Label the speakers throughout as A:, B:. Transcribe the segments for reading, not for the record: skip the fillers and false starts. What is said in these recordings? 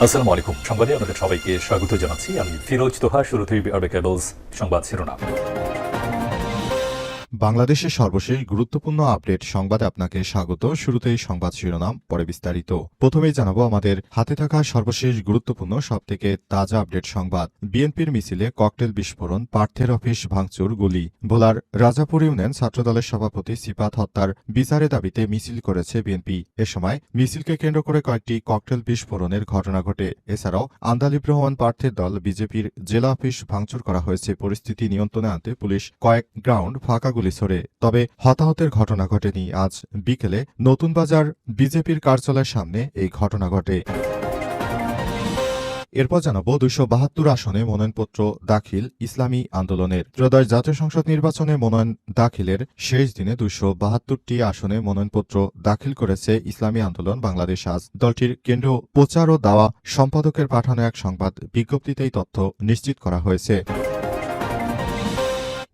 A: আসসালামু আলাইকুম। সংবাদে আপনাদের সবাইকে স্বাগত জানাচ্ছি। আমি ফিরোজ তোহা। শুরুতেই আরবে কেবলস সংবাদ শিরোনাম।
B: বাংলাদেশের সর্বশেষ গুরুত্বপূর্ণ আপডেট সংবাদে আপনাকে স্বাগত। শুরুতেই সংবাদ শিরোনাম, পরে বিস্তারিত। প্রথমেই জানাবো আমাদের হাতে থাকা সর্বশেষ গুরুত্বপূর্ণ সবথেকে তাজা আপডেট সংবাদ। বিএনপির মিছিলে ককটেল বিস্ফোরণ, প্রার্থীর অফিস ভাঙচুর, গুলি। ভোলার রাজাপুর ইউনিয়ন ছাত্রদলের সভাপতি সিফাত হত্যার বিচারের দাবিতে মিছিল করেছে বিএনপি। এ সময় মিছিলকে কেন্দ্র করে কয়েকটি ককটেল বিস্ফোরণের ঘটনা ঘটে। এছাড়াও আন্দালিব রহমান প্রার্থীর দল বিজেপির জেলা অফিস ভাঙচুর করা হয়েছে। পরিস্থিতি নিয়ন্ত্রণে আনতে পুলিশ কয়েক গ্রাউন্ড ফাঁকা গুলি ছোড়ে। তবে হতাহতের ঘটনা ঘটেনি। আজ বিকেলে নতুন বাজার বিজেপির কার্যালয়ের সামনে এই ঘটনা ঘটে। এরপর জানাবো 272 আসনে মনোনয়নপত্র দাখিল ইসলামী আন্দোলনের। ত্রয়োদশ জাতীয় সংসদ নির্বাচনে মনোনয়ন দাখিলের শেষ দিনে 272টি আসনে মনোনয়নপত্র দাখিল করেছে ইসলামী আন্দোলন বাংলাদেশ। আজ দলটির কেন্দ্রীয় প্রচার ও দাওয়া সম্পাদকের পাঠানো এক সংবাদ বিজ্ঞপ্তিতেই তথ্য নিশ্চিত করা হয়েছে।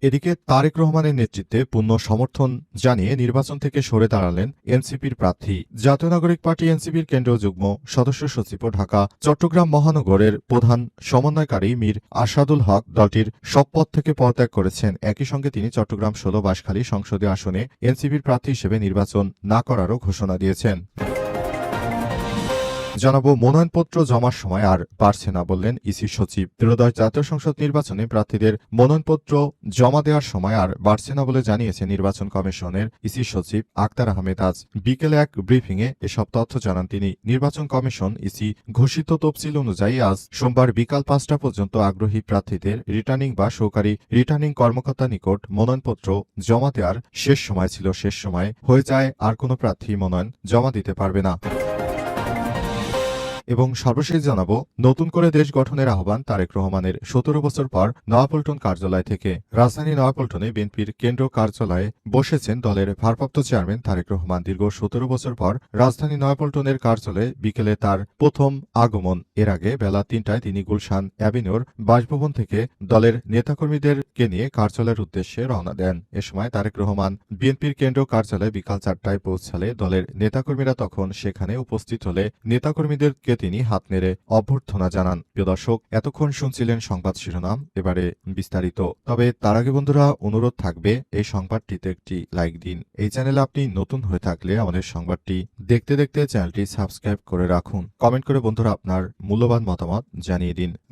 B: এদিকে তারেক রহমানের নেতৃত্বে পূর্ণ সমর্থন জানিয়ে নির্বাচন থেকে সরে দাঁড়ালেন এনসিপির প্রার্থী। জাতীয় নাগরিক পার্টি এনসিপির কেন্দ্রীয় যুগ্ম সদস্য সচিব ও ঢাকা চট্টগ্রাম মহানগরের প্রধান সমন্বয়কারী মীর আরশাদুল হক দলটির সব পদ থেকে পদত্যাগ করেছেন। একই সঙ্গে তিনি চট্টগ্রাম 16 বাঁশখালী সংসদীয় আসনে এনসিপির প্রার্থী হিসেবে নির্বাচন না করারও ঘোষণা দিয়েছেন। জানাবো মনোনয়নপত্র জমার সময় আর বাড়ছে না বললেন ইসি সচিব। ত্রয়োদশ জাতীয় সংসদ নির্বাচনে প্রার্থীদের মনোনয়নপত্র জমা দেওয়ার সময় আর বাড়ছে না বলে জানিয়েছে নির্বাচন কমিশনের ইসি সচিব আক্তার আহমেদ। আজ বিকেলে এক ব্রিফিংয়ে এসব তথ্য জানান তিনি। নির্বাচন কমিশন ইসি ঘোষিত তফসিল অনুযায়ী আজ সোমবার বিকাল 5টা পর্যন্ত আগ্রহী প্রার্থীদের রিটার্নিং বা সহকারী রিটার্নিং কর্মকর্তার নিকট মনোনয়নপত্র জমা দেওয়ার শেষ সময় ছিল। শেষ সময় হয়ে যায় আর কোনো প্রার্থী মনোনয়ন জমা দিতে পারবে না। এবং সর্বশেষ জানাবো নতুন করে দেশ গঠনের আহ্বান তারেক রহমানের। 17 বছর পর নয়াপল্টন কার্যালয় থেকে। রাজধানী নয়াপল্টনে বিএনপির কেন্দ্র কার্যালয়ে বসেছেন দলের ভারপ্রাপ্ত চেয়ারম্যান তারেক রহমান। দীর্ঘ 17 বছর পর রাজধানী নয়াপল্টনের কার্যালয়ে বিকেলে তার প্রথম আগমন। এর আগে বেলা 3টায় তিনি গুলশান অ্যাভিনিউর বাসভবন থেকে দলের নেতাকর্মীদেরকে নিয়ে কার্যালয়ের উদ্দেশ্যে রওনা দেন। এ সময় তারেক রহমান বিএনপির কেন্দ্র কার্যালয়ে বিকাল 4টায় পৌঁছালে দলের নেতাকর্মীরা তখন সেখানে উপস্থিত হলে নেতাকর্মীদেরকে তিনি হাত নেড়ে অভ্যর্থনা জানান। প্রিয় দর্শক, এতক্ষণ শুনছিলেন সংবাদ শিরোনাম, এবারে বিস্তারিত। তবে তার আগে বন্ধুরা অনুরোধ থাকবে এই সংবাদটিতে একটি লাইক দিন। এই চ্যানেলে আপনি নতুন হয়ে থাকলে আমাদের সংবাদটি দেখতে দেখতে চ্যানেলটি সাবস্ক্রাইব করে রাখুন। কমেন্ট করে বন্ধুরা আপনার মূল্যবান মতামত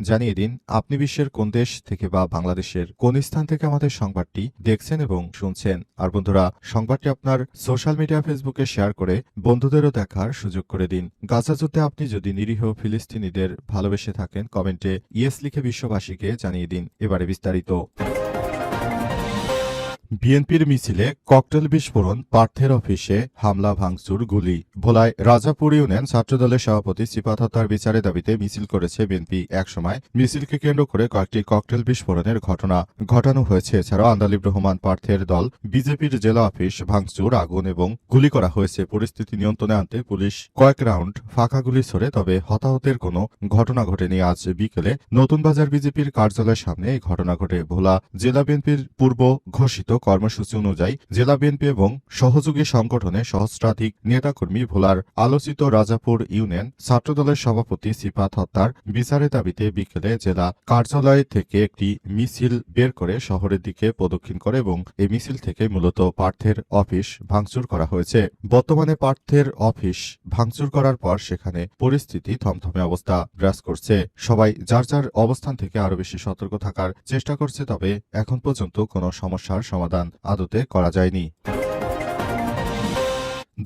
B: জানিয়ে দিন আপনি বিশ্বের কোন দেশ থেকে বা বাংলাদেশের কোন স্থান থেকে আমাদের সংবাদটি দেখছেন এবং শুনছেন। আর বন্ধুরা সংবাদটি আপনার সোশ্যাল মিডিয়া ফেসবুকে শেয়ার করে বন্ধুদেরও দেখার সুযোগ করে দিন। গাজা যুদ্ধে আপনি যদি নিরীহ ফিলিস্তিনিদের ভালোবেসে থাকেন কমেন্টে ইয়েস লিখে বিশ্ববাসীকে জানিয়ে দিন। এবারে বিস্তারিত। বিএনপির মিছিলে ককটেল বিস্ফোরণ, প্রার্থীর অফিসে হামলা ভাঙচুর, গুলি। ভোলায় রাজাপুর ইউনিয়ন ছাত্রদলের সভাপতি সিফাত হত্যার বিচারের দাবিতে মিছিল করেছে বিএনপি। একসময় মিছিলকে কেন্দ্র করে কয়েকটি ককটেল বিস্ফোরণের ঘটনা ঘটানো হয়েছে। এছাড়াও আন্দালিব রহমান প্রার্থীর দল বিজেপির জেলা অফিস ভাঙচুর, আগুন এবং গুলি করা হয়েছে। পরিস্থিতি নিয়ন্ত্রণে আনতে পুলিশ কয়েক রাউন্ড ফাঁকা গুলি ছোড়ে। তবে হতাহতের কোনো ঘটনা ঘটেনি। আজ বিকেলে নতুন বাজার বিজেপির কার্যালয়ের সামনে এই ঘটনা ঘটে। ভোলা জেলা বিএনপির পূর্ব ঘোষিত কর্মসূচি অনুযায়ী জেলা বিএনপি এবং সহযোগী সংগঠনের সহস্রাধিক নেতাকর্মী ভোলার আলোচিত রাজাপুর ইউনিয়ন ছাত্রদলের সভাপতি সিফাত হত্যার বিচারের দাবিতে বিকেলে জেলা কার্যালয় থেকে একটি মিছিল বের করে শহরের দিকে প্রদক্ষিণ করে এবং এই মিছিল থেকে মূলত প্রার্থীর অফিস ভাঙচুর করা হয়েছে। বর্তমানে প্রার্থীর অফিস ভাঙচুর করার পর সেখানে পরিস্থিতি থমথমে অবস্থা বিরাজ করছে। সবাই যার যার অবস্থান থেকে আরো বেশি সতর্ক থাকার চেষ্টা করছে। তবে এখন পর্যন্ত কোনো সমস্যার সমাধান আদতে করা যায়নি।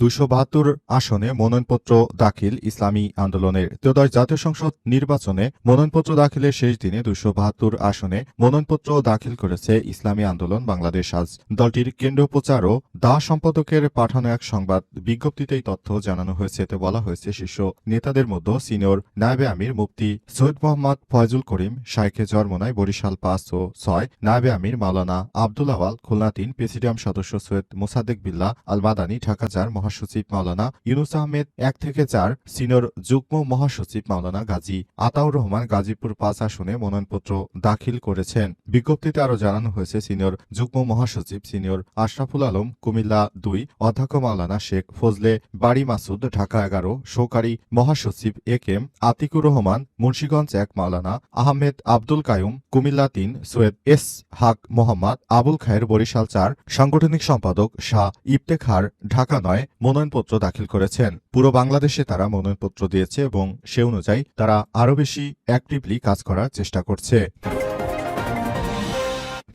B: 272 আসনে মনোনয়নপত্র দাখিল ইসলামী আন্দোলনের। ত্রয়োদশ জাতীয় সংসদ নির্বাচনে মনোনয়নপত্র দাখিলের শেষ দিনে 272 আসনে মনোনয়নপত্র দাখিল করেছে ইসলামী আন্দোলন বাংলাদেশ। আজ দলটির কেন্দ্রীয় প্রচার ও দাওয়া সম্পাদকের পাঠানো এক সংবাদ বিজ্ঞপ্তিতেই তথ্য জানানো হয়েছে। এতে বলা হয়েছে শীর্ষ নেতাদের মধ্যে সিনিয়র নায়েবে আমির মুফতি সৈয়দ মোহাম্মদ ফয়জুল করিম, শাইখে জরমনাই বরিশাল 5 ও 6, নায়েবে আমির মাওলানা আব্দুল আওয়াল খুলনা 3, প্রেসিডিয়াম সদস্য সৈয়দ মোসাদ্দেক বিল্লাহ আল মাদানী ঢাকা 4, মহাসচিব মাওলানা ইউনুস আহমেদ 1 থেকে 4, সিনিয়র যুগ্ম মহাসচিব মাওলানা গাজী আতাউর রহমান গাজীপুর 5 আসনে মনোনয়নপত্র দাখিল করেছেন। বিজ্ঞপ্তিতে আরও জানানো হয়েছে, সিনিয়র যুগ্ম মহাসচিব সিনিয়র আশরাফুল আলম কুমিল্লা 2, অধ্যক্ষ মাওলানা শেখ ফজলে বাড়ি মাসুদ ঢাকা 11, সহকারী মহাসচিব একেএম আতিকুর রহমান মুন্সিগঞ্জ 1, মাওলানা আহমেদ আব্দুল কায়ুম কুমিল্লা 3, সৈয়দ এস হাক মোহাম্মদ আবুল খায়ের বরিশাল 4, সাংগঠনিক সম্পাদক শাহ ইফতেখার ঢাকা 9 মনোনয়নপত্র দাখিল করেছেন। পুরো বাংলাদেশে তারা মনোনয়নপত্র দিয়েছে এবং সে অনুযায়ী তারা আরও বেশি অ্যাক্টিভলি কাজ করার চেষ্টা করছে।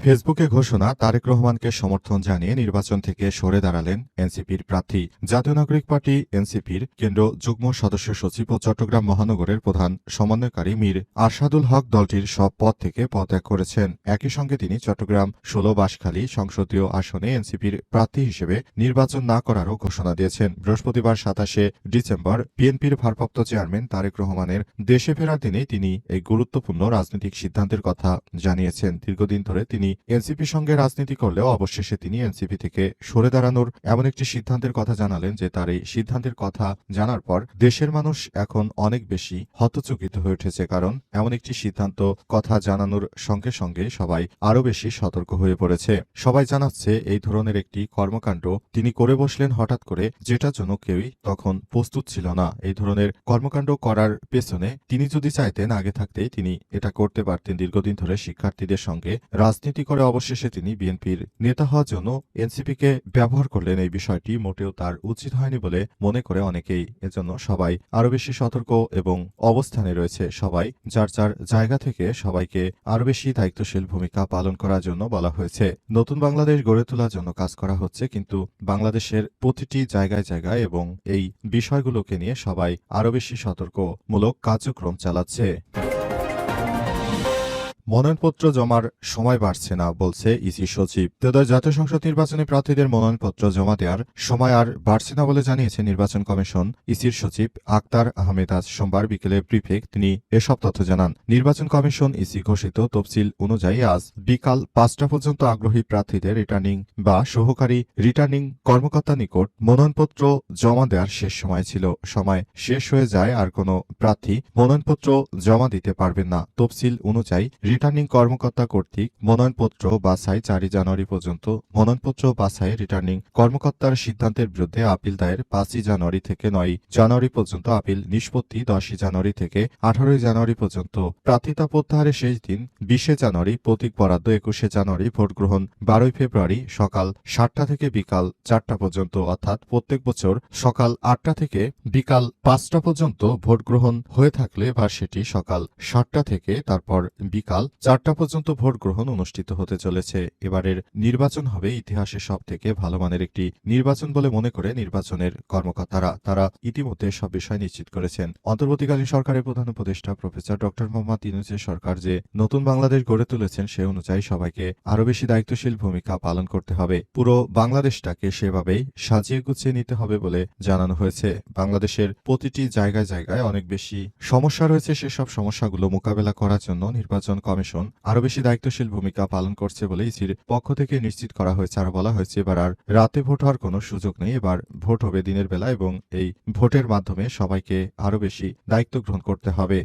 B: ফেসবুকে ঘোষণা, তারেক রহমানকে সমর্থন জানিয়ে নির্বাচন থেকে সরে দাঁড়ালেন এনসিপির প্রার্থী। জাতীয় নাগরিক পার্টি এনসিপির কেন্দ্র যুগ্ম সদস্য সচিব ও চট্টগ্রাম মহানগরের প্রধান সমন্বয়কারী মীর আরশাদুল হক দলটির সব পদ থেকে পদত্যাগ করেছেন। একই সঙ্গে তিনি চট্টগ্রাম 16 বাঁশখালী সংসদীয় আসনে এনসিপির প্রার্থী হিসেবে নির্বাচন না করারও ঘোষণা দিয়েছেন। বৃহস্পতিবার 27 ডিসেম্বর বিএনপির ভারপ্রাপ্ত চেয়ারম্যান তারেক রহমানের দেশে ফেরার দিনেই তিনি এই গুরুত্বপূর্ণ রাজনৈতিক সিদ্ধান্তের কথা জানিয়েছেন। দীর্ঘদিন ধরে তিনি এনসিপির সঙ্গে রাজনীতি করলেও অবশেষে তিনি এনসিপি থেকে সরে দাঁড়ানোর এমন একটি সিদ্ধান্তের কথা জানালেন যে তার এই সিদ্ধান্তের কথা জানার পর দেশের মানুষ এখন অনেক বেশি হতচকিত হয়ে উঠেছে। কারণ এমন একটি সিদ্ধান্ত কথা জানানোর সঙ্গে সঙ্গে সবাই আরও বেশি সতর্ক হয়ে পড়েছে। সবাই জানাচ্ছে এই ধরনের একটি কর্মকাণ্ড তিনি করে বসলেন হঠাৎ করে, যেটার জন্য কেউই তখন প্রস্তুত ছিল না। এই ধরনের কর্মকাণ্ড করার পেছনে তিনি যদি চাইতেন আগে থাকতেই তিনি এটা করতে পারতেন। দীর্ঘদিন ধরে শিক্ষার্থীদের সঙ্গে রাজনীতি করে অবশেষে তিনি বিএনপির নেতা হওয়ার জন্য এনসিপিকে ব্যবহার করলেন। এই বিষয়টি মোটেও তার উচিত হয়নি বলে মনে করে অনেকেই। এজন্য সবাই আরো বেশি সতর্ক এবং অবস্থানে রয়েছে। সবাই যার যার জায়গা থেকে সবাইকে আরো বেশি দায়িত্বশীল ভূমিকা পালন করার জন্য বলা হয়েছে। নতুন বাংলাদেশ গড়ে তোলার জন্য কাজ করা হচ্ছে, কিন্তু বাংলাদেশের প্রতিটি জায়গায় জায়গায় এবং এই বিষয়গুলোকে নিয়ে সবাই আরো বেশি সতর্কমূলক কার্যক্রম চালাচ্ছে। মনোনয়নপত্র জমার সময় বাড়ছে না, বলছে ইসি সচিব। ত্রয়োদশ জাতীয় সংসদ নির্বাচনে প্রার্থীদের মনোনয়নপত্র জমা দেওয়ার সময় আর বাড়ছে না বলে জানিয়েছে নির্বাচন কমিশন। ইসির সচিব আক্তার আহমেদ আজ সোমবার বিকেলে ব্রিফে তিনি এসব তথ্য জানান। নির্বাচন কমিশন ইসি ঘোষিত তফসিল অনুযায়ী আজ বিকাল 5টা পর্যন্ত আগ্রহী প্রার্থীদের রিটার্নিং বা সহকারী রিটার্নিং কর্মকর্তার নিকট মনোনয়নপত্র জমা দেওয়ার শেষ সময় ছিল। সময় শেষ হয়ে যায় আর কোনো প্রার্থী মনোনয়নপত্র জমা দিতে পারবেন না। তফসিল অনুযায়ী রিটার্নিং কর্মকর্তা কর্তৃক মনোনয়নপত্র বাছাই 4 জানুয়ারি পর্যন্ত। মনোনয়নপত্র বাছাই রিটার্নিং কর্মকর্তার সিদ্ধান্তের বিরুদ্ধে আপিল দায়ের 5 জানুয়ারি থেকে 9 জানুয়ারি পর্যন্ত। আপিল নিষ্পত্তি 10 জানুয়ারি থেকে 18 জানুয়ারি পর্যন্ত। প্রার্থিতা প্রত্যাহারের শেষ দিন 20 জানুয়ারি। প্রতীক বরাদ্দ 21 জানুয়ারি। ভোট গ্রহণ 12 ফেব্রুয়ারি সকাল 7টা থেকে বিকাল 4টা পর্যন্ত। অর্থাৎ প্রত্যেক বছর সকাল 8টা থেকে বিকাল 5টা পর্যন্ত ভোট গ্রহণ হয়ে থাকলে বা সেটি সকাল 7টা থেকে তারপর বিকাল 4টা পর্যন্ত ভোট গ্রহণ অনুষ্ঠিত হতে চলেছে। এবারের নির্বাচন হবে ইতিহাসের সব থেকে ভালো মানের একটি নির্বাচন বলে মনে করে নির্বাচনের কর্মকর্তারা। তারা ইতিমধ্যে সব বিষয় নিশ্চিত করেছেন। অন্তর্বর্তীকালীন সরকারের প্রধান উপদেষ্টা প্রফেসর ডক্টর মোহাম্মদ ইউনূসের সরকার যে নতুন বাংলাদেশ গড়ে তুলেছেন সে অনুযায়ী সবাইকে আরো বেশি দায়িত্বশীল ভূমিকা পালন করতে হবে। পুরো বাংলাদেশটাকে সেভাবেই সাজিয়ে গুছিয়ে নিতে হবে বলে জানানো হয়েছে। বাংলাদেশের প্রতিটি জায়গায় জায়গায় অনেক বেশি সমস্যা রয়েছে। সেসব সমস্যাগুলো মোকাবেলা করার জন্য নির্বাচন কমিশন আরো বেশি দায়িত্বশীল ভূমিকা পালন করছে বলে ইসির পক্ষ থেকে নিশ্চিত করা হয়েছে। আর বলা হয়েছে এবার আর রাতে ভোট হওয়ার কোনো সুযোগ নেই। এবার ভোট হবে দিনের বেলা এবং এই ভোটের মাধ্যমে সবাইকে আরো বেশি দায়িত্ব গ্রহণ করতে হবে।